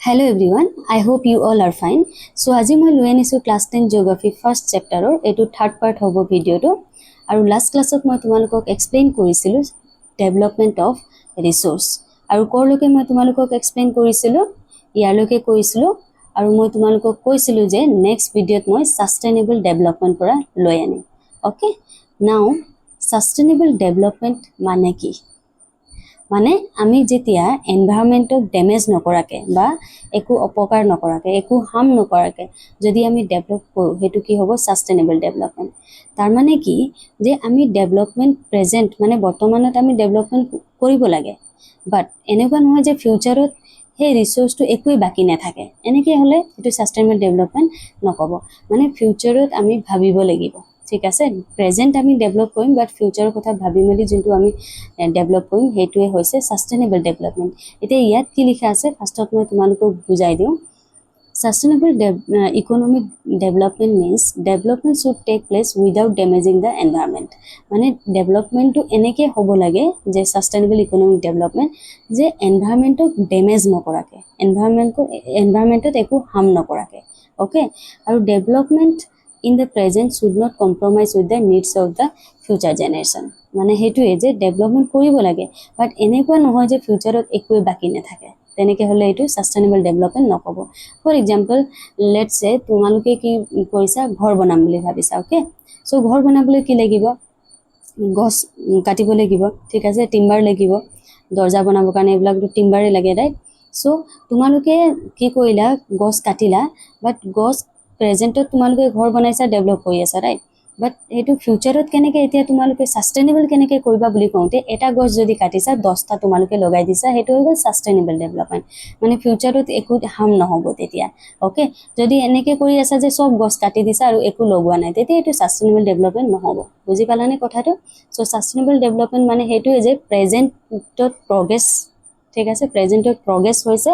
Hello everyone, I hope you all are fine. So আজি মই লৈ আনিছো ক্লাস 10 জিওগ্ৰাফি ফাৰ্স্ট চেপ্টাৰৰ এটো থাৰ্ড পাৰ্ট হ'ব ভিডিওটো আৰু লাষ্ট ক্লাছত মই তোমালোকক এক্সপ্লেইন কৰিছিলো ডেভেলপমেন্ট অফ ৰিসোৰ্স আৰু কৰলৈকে মই তোমালোকক এক্সপ্লেইন কৰিছিলো ইয়ালৈকে কৈছিলো আৰু মই তোমালোকক কৈছিলো যে নেক্সট ভিডিওত মই সাস্টেইনেবল ডেভেলপমেন্ট পৰা লৈ আনিম ওকে নাও সাস্টেইনেবল ডেভেলপমেন্ট মানে কি মানে আমি যেতিয়া এনভায়রনমেন্টক ড্যামেজ নকৰাকে বা একো অপকাৰ নকৰাকে একো হাৰ্ম নকৰাকে যদি আমি ডেভেলপ কৰো হেতু কি হ'ব সাস্টেইনেবল ডেভেলপমেন্ট তাৰ মানে কি যে আমি ডেভেলপমেন্ট প্ৰেজেন্ট মানে বৰ্তমানত আমি ডেভেলপমেন্ট কৰিব লাগে বাট এনেকুৱা নহয় যে ফিউচাৰত হে ৰিসোৰ্সটো একোই বাকি নাথাকে এনেকে হলে এটো সাস্টেইনেবল ডেভেলপমেন্ট নকব মানে ফিউচাৰত আমি ভাবিব লাগিব ঠিক আছে প্ৰেজেন্ট আমি ডেভেলপ কৰিম বাট ফিউচাৰৰ কথা ভাবি মেলি যোনটো আমি ডেভেলপ কৰিম হেতুৱে হৈছে সাস্টেইনেবল ডেভেলপমেন্ট এতিয়া ইয়াত কি লিখা আছে ফাৰ্ষ্টত মই তোমালোকক বুজাই দিও Sustainable economic development means development should take place without damaging the environment. মানে development to এনেকে হ'ব লাগে যে sustainable economic development যে environment ক damage নকৰাকে environment একো harm নকৰাকে okay আৰু development in the present should not compromise with the needs of the future generation. মানে হেতুৱে যে development কৰিব লাগে but এনেকুৱা নহয় যে ফিউচাৰত একোই বাকি নাথাকে তেনেকে হলে এটো সাস্টেইনেবল ডেভেলপমেন্ট নকব ফৰ এক্সাম্পল লেটস সে তোমালোকে কি কৈছা ঘৰ বনাম বুলি ভাবিছা ওকে সো ঘৰ বনাবলৈ কি লাগিব গছ কাটিব লাগিব ঠিক আছে টিম্বাৰ লাগিব দৰ্জা বনাবৰ কাৰণে এইবিলাকটো টিম্বাৰে লাগে ৰাইট সো তোমালোকে কি কৰিলা গছ কাটিলা বাট গছ প্ৰেজেন্টত তোমালোকে ঘৰ বনাইছা ডেভেলপ কৰি আছা ৰাইট বাট এটো ফিউচাৰত কেনেকে এতিয়া তোমালোকে সাস্টেইনেবল কেনেকে কৰিবা বুলি কওঁতে এটা গছ যদি কাটিছা 10টা তোমালোকে লগাই দিছা হেতু হ'ল সাস্টেইনেবল ডেভেলপমেন্ট মানে ফিউচাৰত একো হাম নহব তেতিয়া ওকে যদি এনেকে কৰি আছা যে সব গছ কাটি দিছা আৰু একো লগোৱা নাই তেতিয়া এটো সাস্টেইনেবল ডেভেলপমেন্ট নহব বুজি পালানে কথাটো সো সাস্টেইনেবল ডেভেলপমেন্ট মানে হেতুৱে যে প্ৰেজেন্টত প্ৰগ্ৰেছ ঠিক আছে প্ৰেজেন্টত প্ৰগ্ৰেছ হৈছে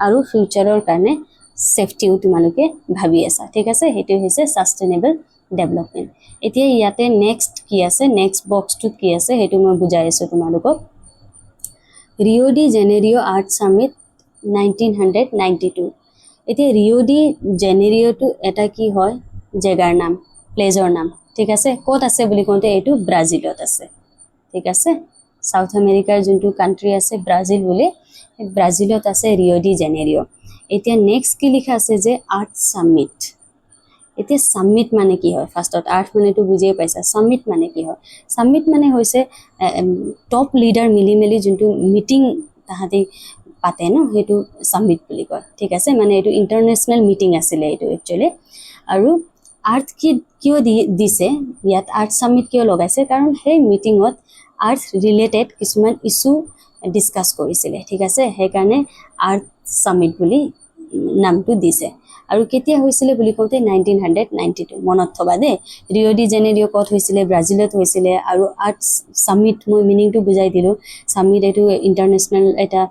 আৰু ফিউচাৰৰ কাৰণে সেফটিও তোমালোকে ভাবি আছা ঠিক আছে হেতু হৈছে সাস্টেইনেবল ডেভেলপমেন্ট এতিয়া ইয়াতে নেক্সট কি আছে নেক্সট বক্সটোত কি আছে হেতু মই বুজাই আছো তোমালোকক ৰিও ডি জেনেৰিও আৰ্ট সামিট 1992 এতিয়া ৰিও ডি জেনেৰিওটো এটা কি হয় জেগাৰ নাম প্লেজৰ নাম ঠিক আছে ক'ত আছে বুলি কওঁতে এটো ব্ৰাজিলত আছে ঠিক আছে সাউথ আমেৰিকাৰ যোনটো কান্ট্ৰি আছে ব্ৰাজিল বুলি ব্ৰাজিলত আছে ৰিও ডি জেনেৰিও এতিয়া নেক্সট কি লিখা আছে যে আৰ্ট সামিট এতিয়া সামিট মানে কি হয় ফাৰ্ষ্টত আৰ্ট মানেটো বুজিয়ে পাইছা সামিট মানে কি হয় সামিট মানে হৈছে টপ লিডাৰ মিলি মেলি যোনটো মিটিং তাহাতে পাতে ন হেতু সামিট বুলি কয় ঠিক আছে মানে এটো ইন্টাৰনেশনাল মিটিং আছিল এটো একচুয়ালি আৰু আৰ্ট কি কিয় দিছে ইয়াত আৰ্ট সামিট কিয় লগাইছে কাৰণ সেই মিটিংত আৰ্ট ৰিলেটেড কিছুমান ইস্যু ডিসকাস কৰিছিল ঠিক আছে সেই কাৰণে আৰ্ট সামিট বুলি নামটো দিছে আৰু কেতিয়া হৈছিল বুলি কওঁতে 1992 মনত থবা দে ৰিও ডি জেনেৰিও কত হৈছিল ব্ৰাজিলত হৈছিল আৰু আৰ্ট সামিট মই মিনিংটো বুজাই দিলো সামিট এটো ইন্টাৰনেশনাল এটা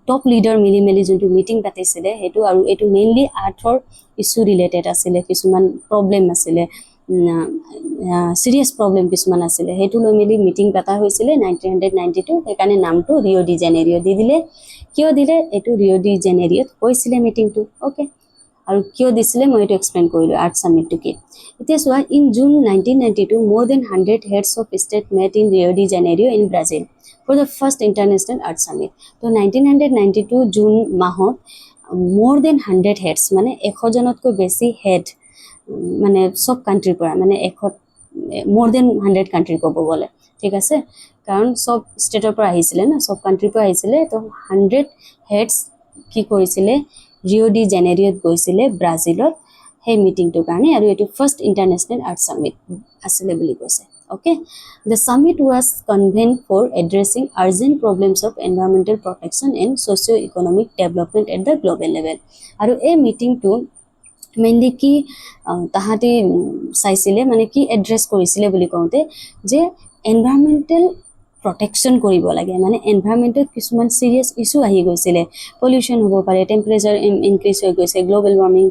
টপ লিডাৰ মিলি মেলি যোনটো মিটিং পাতিছিল হেতু আৰু এটো মেইনলি আৰ্টৰ ইস্যু ৰিলেটেড আছিল কিছুমান প্ৰবলেম আছিল সিৰিয়াস প্ৰবলেম কিছুমান আছিল হেতু লৈ মেলি মিটিং পাতা হৈছিল 1992 সেই কাৰণে নামটো ৰিও ডি জেনেৰিও দি দিলে কিয় দিলে এটো ৰিও ডি জেনেৰিওত হৈছিল মিটিংটো ওকে আৰু কিয় দিছিলে মই এটো এক্সপ্লেইন কৰিলো আৰ্ট সামিটটো কি এতিয়া সোৱা in June 1992 more than 100 heads of state met in Rio de Janeiro in Brazil for the first international art summit তো 1992 জুন মাহত more than 100 heads মানে 100 জনতকৈ বেছি হেড মানে সব কান্ট্ৰিৰ পৰা মানে 100 more than 100 কান্ট্ৰি ক'ব গলে ঠিক আছে কাৰণ সব ষ্টেটৰ পৰা আহিছিল না সব কান্ট্ৰিৰ পৰা আহিছিল তো 100 হেডস কি কৰিছিল ৰিও ডি জেনেৰিওত গৈছিল ব্ৰাজিলত সেই মিটিংটোৰ কাৰণে আৰু এটো ফাৰ্স্ট ইন্টাৰনেশনাল আৰ্ট সামিট আছিল বুলি কৈছে okay the summit was convened for addressing urgent problems of environmental protection and socio-economic development at the global level আৰু এই মিটিংটো মেইনলি কি তাহাতে চাইছিলে মানে কি এড্ৰেছ কৰিছিলে বুলি কওঁতে যে এনভায়ৰনমেন্টাল protection কৰিব লাগে মানে এনভায়ৰনমেন্টত কিছুমান সিৰিয়াস ইস্যু আহি গৈছিল পলিউশন হ'ব পাৰে টেম্পাৰেচাৰ ইনক্ৰিজ হৈ গৈছে গ্লোবাল ওয়াৰ্মিং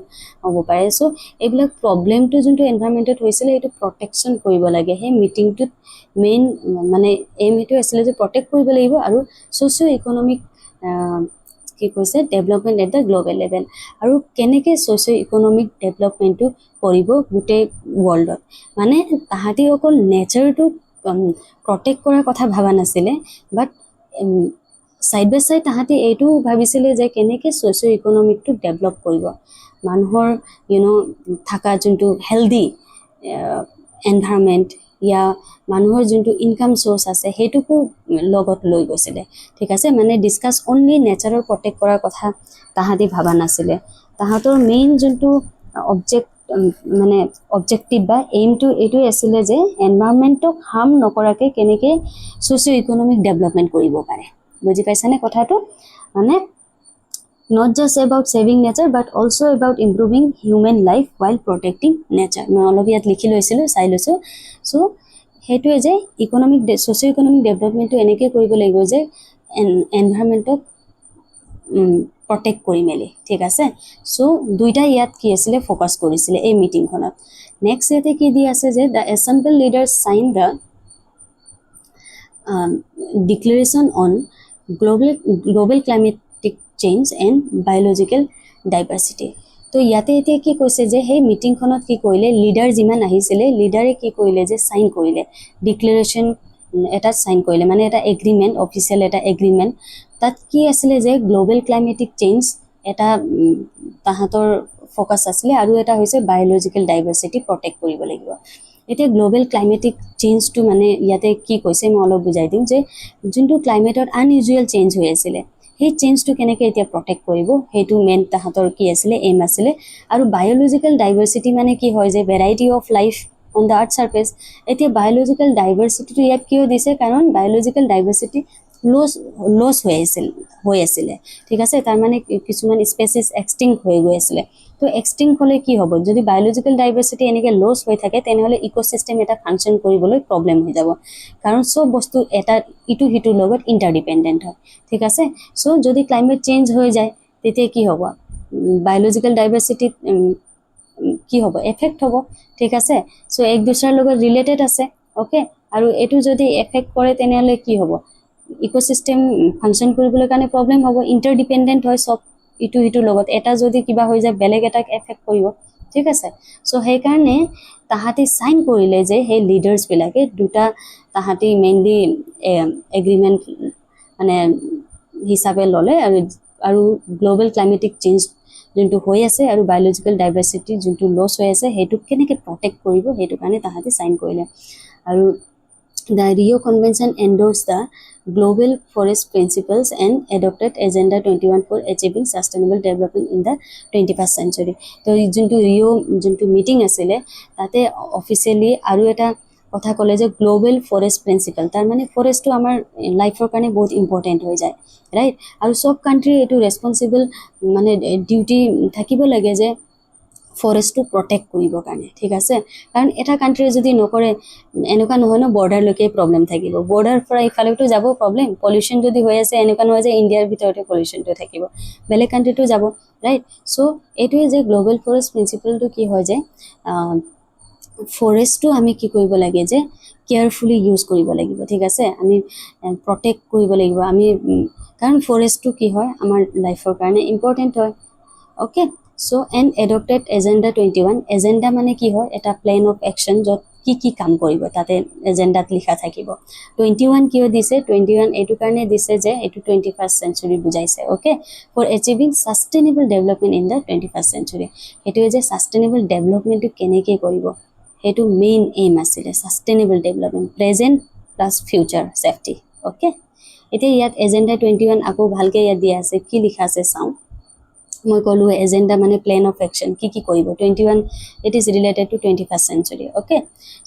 হ'ব পাৰে সো এইবিলাক প্ৰবলেমটো যোনটো এনভায়ৰনমেন্টত হৈছিল এটো প্ৰটেকশন কৰিব লাগে হে মিটিংটোত মেইন মানে এম এটো আছিল যে প্ৰটেক্ট কৰিব লাগিব আৰু সোশিও ইকোনমিক কি কৈছে development at the global level আৰু কেনেকৈ ছ'চিঅ' ইকনমিক ডেভেলপমেণ্টটো কৰিব গোটেই ৱৰ্ল্ডত মানে তাহাঁতি অকল নেচাৰটো প্ৰটেক্ট কৰাৰ কথা ভবা নাছিলে বাট ছাইড বাই ছাইড তাহাঁতি এইটো ভাবিছিলে যে কেনেকৈ ছ'চিঅ' ইকনমিকটো ডেভেলপ কৰিব মানুহৰ থকা যোনটো হেল্ডি এনভাইৰনমেণ্ট ইয়া মানুহৰ যোনটো ইনকাম চ'ৰ্চ আছে সেইটোকো লগত লৈ গৈছিলে ঠিক আছে মানে ডিছকাছ অনলি নেচাৰৰ প্ৰটেক্ট কৰাৰ কথা তাহাঁতি ভবা নাছিলে তাহাঁতৰ মেইন যোনটো অবজেক্টিভ বা এইমটো এইটোৱে আছিলে যে এনভাইৰনমেণ্টক হাৰ্ম নকৰাকৈ কেনেকৈ ছ'চিঅ' ইকনমিক ডেভেলপমেণ্ট কৰিব পাৰে বুজি পাইছানে কথাটো মানে not just about saving nature but also about improving human life while protecting nature মই অলপ ইয়াত লিখি লৈছিলোঁ চাই লৈছোঁ চ' সেইটোৱে যে ছ'চিঅ' ইকনমিক ডেভেলপমেণ্টটো এনেকৈ কৰিব লাগিব যে এনভাইৰনমেণ্টক প্ৰটেক্ট কৰি মেলি ঠিক আছে চ' দুইটা ইয়াত কি আছিলে ফ'কাছ কৰিছিলে এই মিটিংখনত নেক্সট ইয়াতে কি দি আছে যে the assemble leaders sign the declaration on global climatic change and biological diversity তো ইয়াতে এতিয়া কি কৈছে যে সেই মিটিংখনত কি কৰিলে লিডাৰ যিমান আহিছিলে লিডাৰে কি কৰিলে যে চাইন কৰিলে ডিক্লেৰেশ্যন এটা চাইন কৰিলে মানে এটা এগ্ৰিমেণ্ট অফিচিয়েল এটা এগ্ৰিমেণ্ট তাত কি আছিলে যে গ্ল'বেল ক্লাইমেটিক চেঞ্জ এটা তাহাঁতৰ ফ'কাছ আছিলে আৰু এটা হৈছে বায়'লজিকেল ডাইভাৰ্চিটি প্ৰটেক্ট কৰিব লাগিব এতিয়া গ্ল'বেল ক্লাইমেটিক চেঞ্জটো মানে ইয়াতে কি কৈছে মই অলপ বুজাই দিম যে যোনটো ক্লাইমেটত আনইউজুৱেল চেঞ্জ হৈ আছিলে সেই চেঞ্জটো কেনেকৈ এতিয়া প্ৰটেক্ট কৰিব সেইটো মেইন তাহাঁতৰ কি আছিলে এইম আছিলে আৰু বায়'লজিকেল ডাইভাৰ্চিটি মানে কি হয় যে variety of life on the earth surface এতিয়া বায়'লজিকেল ডাইভাৰ্চিটিটো ইয়াত কিয় দিছে কাৰণ বায়'লজিকেল ডাইভাৰ্চিটি লছ হৈ আছিলে ঠিক আছে তাৰমানে কিছুমান স্পেচিছ এক্সটিংক্ট হৈ গৈ আছিলে তো এক্সটিংক্ট হ'লে কি হ'ব যদি বায়'লজিকেল ডাইভাৰ্চিটি এনেকৈ লছ হৈ থাকে তেনেহ'লে ইক'চিষ্টেম এটা ফাংচন কৰিবলৈ প্ৰব্লেম হৈ যাব কাৰণ চব বস্তু এটা ইটো সিটোৰ লগত ইণ্টাৰডিপেণ্ডেণ্ট হয় ঠিক আছে চ' যদি ক্লাইমেট চেঞ্জ হৈ যায় তেতিয়া কি হ'ব বায়'লজিকেল ডাইভাৰ্চিটিত কি হ'ব এফেক্ট হ'ব ঠিক আছে চ' এক দুসৰাৰ লগত ৰিলেটেড আছে অ'কে আৰু এইটো যদি এফেক্ট কৰে তেনেহ'লে কি হ'ব ইক'চিষ্টেম ফাংচন কৰিবলৈ কাৰণে প্ৰব্লেম হ'ব ইণ্টাৰডিপেণ্ডেণ্ট হয় চব ইটো সিটোৰ লগত এটা যদি কিবা হৈ যায় বেলেগ এটাক এফেক্ট কৰিব ঠিক আছে চ' সেইকাৰণে তাহাঁতি চাইন কৰিলে যে সেই লিডাৰ্ছবিলাকে দুটা তাহাঁতি মেইনলি এগ্ৰিমেণ্ট মানে হিচাপে ল'লে আৰু গ্ল'বেল ক্লাইমেটিক চেঞ্জ যোনটো হৈ আছে আৰু বায়'লজিকেল ডাইভাৰ্চিটি যোনটো লছ হৈ আছে সেইটোক কেনেকৈ প্ৰটেক্ট কৰিব সেইটো কাৰণে তাহাঁতি চাইন কৰিলে আৰু the Rio' convention endorse the global forest principles and adopted agenda 21 for achieving sustainable development in the 21st century তো যোনটো যোনটো মিটিং আছিলে তাতে অফিচিয়েলি আৰু এটা কথা ক'লে যে গ্ল'বেল ফৰেষ্ট প্ৰিন্সিপল তাৰমানে ফৰেষ্টটো আমাৰ লাইফৰ কাৰণে বহুত ইম্পৰ্টেণ্ট হৈ যায় ৰাইট আৰু চব কাণ্ট্ৰি এইটো ৰেছপনচিবল মানে ডিউটি থাকিব লাগে যে ফৰেষ্টটো প্ৰটেক্ট কৰিবৰ কাৰণে ঠিক আছে কাৰণ এটা কাণ্ট্ৰিয়ে যদি নকৰে এনেকুৱা নহয় ন বৰ্ডাৰলৈকে প্ৰব্লেম থাকিব বৰ্ডাৰ পৰা ইফালেতো যাব প্ৰব্লেম পলিউশ্যন যদি হৈ আছে এনেকুৱা নহয় যে ইণ্ডিয়াৰ ভিতৰতে পলিউশ্যনটো থাকিব বেলেগ কাণ্ট্ৰিটো যাব ৰাইট চ' এইটোৱে যে গ্ল'বেল ফৰেষ্ট প্ৰিন্সিপলটো কি হয় যে ফৰেষ্টটো আমি কি কৰিব লাগে যে কেয়াৰফুলি ইউজ কৰিব লাগিব ঠিক আছে আমি প্ৰটেক্ট কৰিব লাগিব আমি কাৰণ ফৰেষ্টটো কি হয় আমাৰ লাইফৰ কাৰণে ইম্পৰ্টেণ্ট হয় okay so' and adopted agenda 21 agenda মানে কি হয় এটা প্লেন অফ একশ্যন য'ত কি কাম কৰিব তাতে এজেণ্ডাত লিখা থাকিব 21 কিয় দিছে 21 এইটো কাৰণে দিছে যে এইটো 21st চেঞ্চুৰী বুজাইছে okay for achieving sustainable development in the 21st century সেইটোৱে যে ছাষ্টেইনেবল ডেভেলপমেণ্টটো কেনেকৈ কৰিব সেইটো মেইন এইম আছিলে sustainable development present plus future safety okay এতিয়া ইয়াত এজেণ্ডা 21 আকৌ ভালকৈ ইয়াত দিয়া আছে কি লিখা আছে চাওঁ মই ক'লোঁ এজেণ্ডা মানে প্লেন অফ একশ্যন কি কৰিব 21 it is related to 21st century okay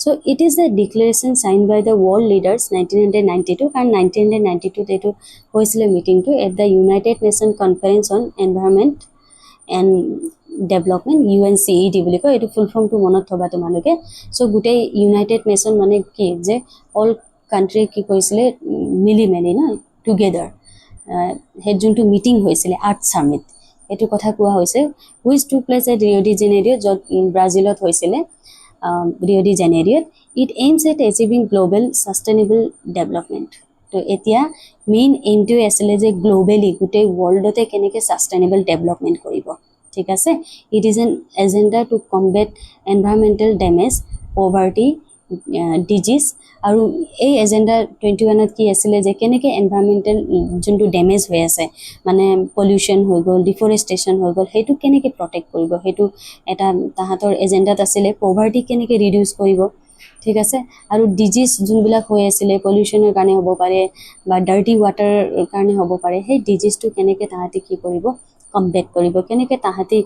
so' it is the declaration sign by the world leaders 1992 কাৰণ 1992ত এইটো হৈছিলে মিটিংটো at the United nation conference on environment and development UNCED বুলি কয় এইটো ফুল ফৰ্মটো মনত থ'বা তোমালোকে চ' গোটেই ইউনাইটেড নেশ্যন মানে কি যে অল কাণ্ট্ৰিয়ে কি কৰিছিলে মিলি মেলি ন টুগেডাৰ সেই যোনটো মিটিং হৈছিলে আৰ্থ ছামিট এইটো কথা কোৱা হৈছে which took place at Rio' de Janeiro' য'ত ব্ৰাজিলত হৈছিলে ৰিঅ' ডি জেনেৰিঅ'ত it aims at achieving global sustainable development তো এতিয়া মেইন এইমটোৱে আছিলে যে গ্লোবেলি গোটেই ৱৰ্ল্ডতে কেনেকৈ ছাষ্টেইনেবল ডেভেলপমেণ্ট কৰিব ঠিক আছে it is an agenda to combat environmental damage poverty disease আৰু এই এজেণ্ডা 21ত কি আছিলে যে কেনেকৈ এনভাইৰমেণ্টেল যোনটো ডেমেজ হৈ আছে মানে পলিউশ্যন হৈ গ'ল ডিফৰেষ্টেশ্যন হৈ গ'ল সেইটো কেনেকৈ প্ৰটেক্ট কৰিব সেইটো এটা তাহাঁতৰ এজেণ্ডাত আছিলে পভাৰ্টি কেনেকৈ ৰিডিউচ কৰিব ঠিক আছে আৰু ডিজিজ যোনবিলাক হৈ আছিলে পলিউশ্যনৰ কাৰণে হ'ব পাৰে বা ডাৰ্টি ৱাটাৰ কাৰণে হ'ব পাৰে সেই ডিজিজটো কেনেকৈ তাহাঁতি কি কৰিব কম্বেট কৰিব কেনেকৈ তাহাঁতি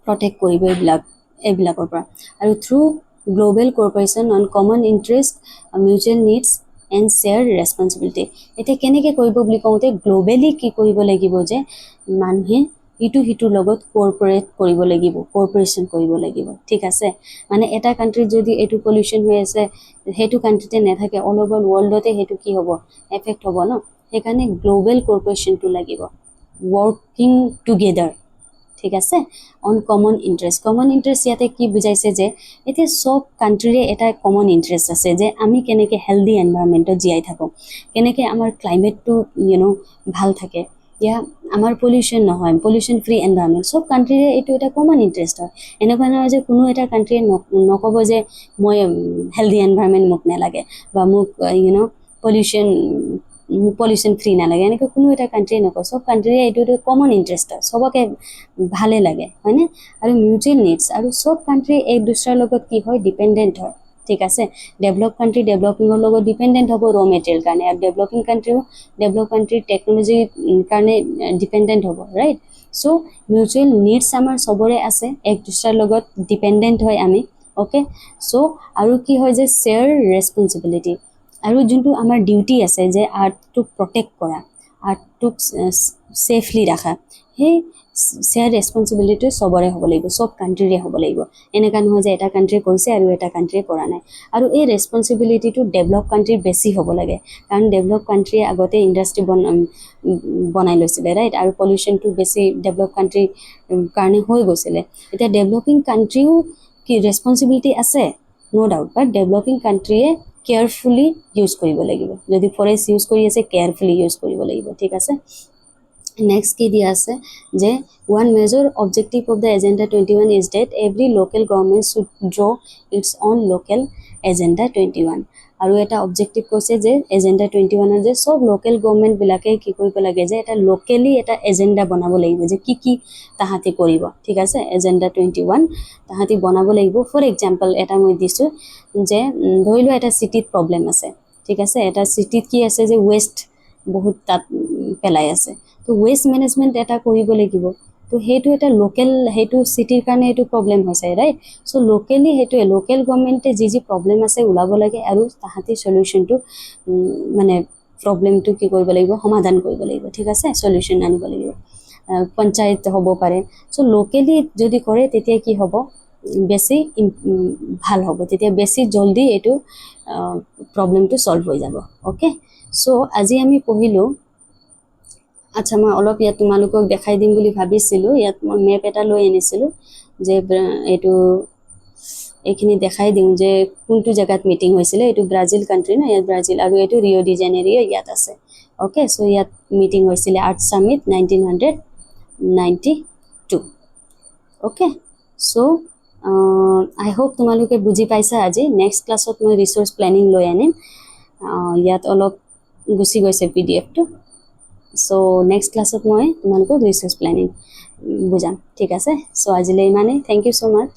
প্ৰটেক্ট কৰিব এইবিলাকৰ পৰা আৰু through global corporation on common interest mutual needs and share responsibility এতিয়া কেনেকৈ কৰিব বুলি কওঁতে গ্লোবেলি কি কৰিব লাগিব যে মানুহে ইটো সিটোৰ লগত কৰ্পৰেট কৰিব লাগিব কৰ্পৰেশ্যন কৰিব লাগিব ঠিক আছে মানে এটা কাণ্ট্ৰিত যদি এইটো পলিউশ্যন হৈ আছে সেইটো কাণ্ট্ৰিতে নাথাকে অল অভাৰ ৱৰ্ল্ডতে সেইটো কি হ'ব এফেক্ট হ'ব ন সেইকাৰণে গ্লোবেল কৰ্পৰেশ্যনটো লাগিব ৱৰ্কিং টুগেডাৰ ঠিক আছে অন কমন ইণ্টাৰেষ্ট ইয়াতে কি বুজাইছে যে এতিয়া চব কাণ্ট্ৰিৰে এটা কমন ইণ্টাৰেষ্ট আছে যে আমি কেনেকৈ হেল্ডি এনভাইৰনমেণ্টত জীয়াই থাকোঁ কেনেকৈ আমাৰ ক্লাইমেটটো ভাল থাকে ইয়া আমাৰ পলিউশ্যন নহয় পলিউশ্যন ফ্ৰী এনভাইৰনমেণ্ট চব কাণ্ট্ৰিৰে এইটো এটা কমন ইণ্টাৰেষ্ট হয় এনেকুৱা নহয় যে কোনো এটা কাণ্ট্ৰিয়ে নক'ব যে মই হেল্ডি এনভাইৰনমেণ্ট মোক নালাগে বা মোক পলিউশ্যন ফ্ৰী নালাগে এনেকৈ কোনো এটা কাণ্ট্ৰিয়ে নকয় চব কাণ্ট্ৰিৰে এইটো কমন ইণ্টাৰেষ্ট হয় চবকে ভালে লাগে হয়নে আৰু মিউচুৱেল নিডছ আৰু চব কাণ্ট্ৰি এক দুসৰাৰ লগত কি হয় ডিপেণ্ডেণ্ট হয় ঠিক আছে ডেভেলপ কাণ্ট্ৰি ডেভেলপিঙৰ লগত ডিপেণ্ডেণ্ট হ'ব ৰ মেটেৰিয়েল কাৰণে আৰু ডেভেলপিং কাণ্ট্ৰিও ডেভেলপ কাণ্ট্ৰিৰ টেকন'লজিৰ কাৰণে ডিপেণ্ডেণ্ট হ'ব ৰাইট চ' মিউচুৱেল নিডছ আমাৰ চবৰে আছে এক দুসৰাৰ লগত ডিপেণ্ডেণ্ট হয় আমি অ'কে চ' আৰু কি হয় যে শ্বেয়াৰ ৰেছপনচিবিলিটি আৰু যোনটো আমাৰ ডিউটি আছে যে আৰ্টটোক প্ৰটেক্ট কৰা আৰ্টটোক ছেফলি ৰাখা সেই শ্বেয়াৰ ৰেছপনচিবিলিটি চবৰে হ'ব লাগিব চব কাণ্ট্ৰিৰে হ'ব লাগিব এনেকুৱা নহয় যে এটা কাণ্ট্ৰিয়ে কৰিছে আৰু এটা কাণ্ট্ৰিয়ে কৰা নাই আৰু এই ৰেছপনচিবিলিটিটো ডেভেলপ কাণ্ট্ৰিৰ বেছি হ'ব লাগে কাৰণ ডেভেলপ কাণ্ট্ৰিয়ে আগতে ইণ্ডাষ্ট্ৰি বনাই লৈছিলে ৰাইট আৰু পলিউশ্যনটো বেছি ডেভেলপ কাণ্ট্ৰিৰ কাৰণে হৈ গৈছিলে এতিয়া ডেভেলপিং কাণ্ট্ৰিও কি ৰেছপনচিবিলিটি আছে ন' ডাউট বাট ডেভেলপিং কাণ্ট্ৰিয়ে কেয়াৰফুলি ইউজ কৰিব লাগিব যদি ফৰেষ্ট ইউজ কৰি আছে কেয়াৰফুলি ইউজ কৰিব লাগিব ঠিক আছে নেক্সট কি দিয়া আছে যে one major objective of the agenda 21 is that every local government should draw its on local agenda 21 আৰু এটা অবজেক্টিভ কৈছে যে এজেণ্ডা 21 যে চব লোকেল গভৰ্ণমেণ্টবিলাকে কি কৰিব লাগে যে এটা লোকেলি এটা এজেণ্ডা বনাব লাগিব যে কি তাহাঁতি কৰিব ঠিক আছে এজেণ্ডা 21 তাহাঁতি বনাব লাগিব ফৰ এক্সাম্পল এটা মই দিছোঁ যে ধৰি লোৱা এটা চিটিত প্ৰব্লেম আছে ঠিক আছে এটা চিটিত কি আছে যে ৱেষ্ট বহুত তাত পেলাই আছে তো ৱেষ্ট মেনেজমেণ্ট এটা কৰিব লাগিব তো সেইটো এটা লোকেল সেইটো চিটিৰ কাৰণে এইটো প্ৰব্লেম হৈছে ৰাইট চ' লোকেলি সেইটোৱে লোকেল গভৰ্ণমেণ্টে যি প্ৰব্লেম আছে ওলাব লাগে আৰু তাহাঁতি চলিউশ্যনটো মানে প্ৰব্লেমটো কি কৰিব লাগিব সমাধান কৰিব লাগিব ঠিক আছে চলিউশ্যন আনিব লাগিব পঞ্চায়ত হ'ব পাৰে চ' লোকেলি যদি কৰে তেতিয়া কি হ'ব বেছি ভাল হ'ব তেতিয়া বেছি জলদি এইটো প্ৰব্লেমটো ছল্ভ হৈ যাব অ'কে চ' আজি আমি পঢ়িলোঁ আচ্ছা মই অলপ ইয়াত তোমালোকক দেখাই দিম বুলি ভাবিছিলোঁ ইয়াত মই মেপ এটা লৈ আনিছিলোঁ যে এইখিনি দেখাই দিওঁ যে কোনটো জেগাত মিটিং হৈছিলে এইটো ব্ৰাজিল কাণ্ট্ৰি ন ইয়াত ব্ৰাজিল আৰু এইটো ৰিঅ' ডি জেনেৰিঅ' ইয়াত আছে অ'কে চ' ইয়াত মিটিং হৈছিলে আৰ্ট ছামিট 1992 অ'কে চ' আই হোপ তোমালোকে বুজি পাইছা আজি নেক্সট ক্লাছত মই ৰিচোৰ্চ প্লেনিং লৈ আনিম ইয়াত অলপ গুচি গৈছে PDF টো চ' নেক্সট ক্লাছত মই তোমালোকক ৰিচোৰ্চ প্লেনিং বুজাম ঠিক আছে চ' আজিলৈ ইমানেই থেংক ইউ ছ' মাছ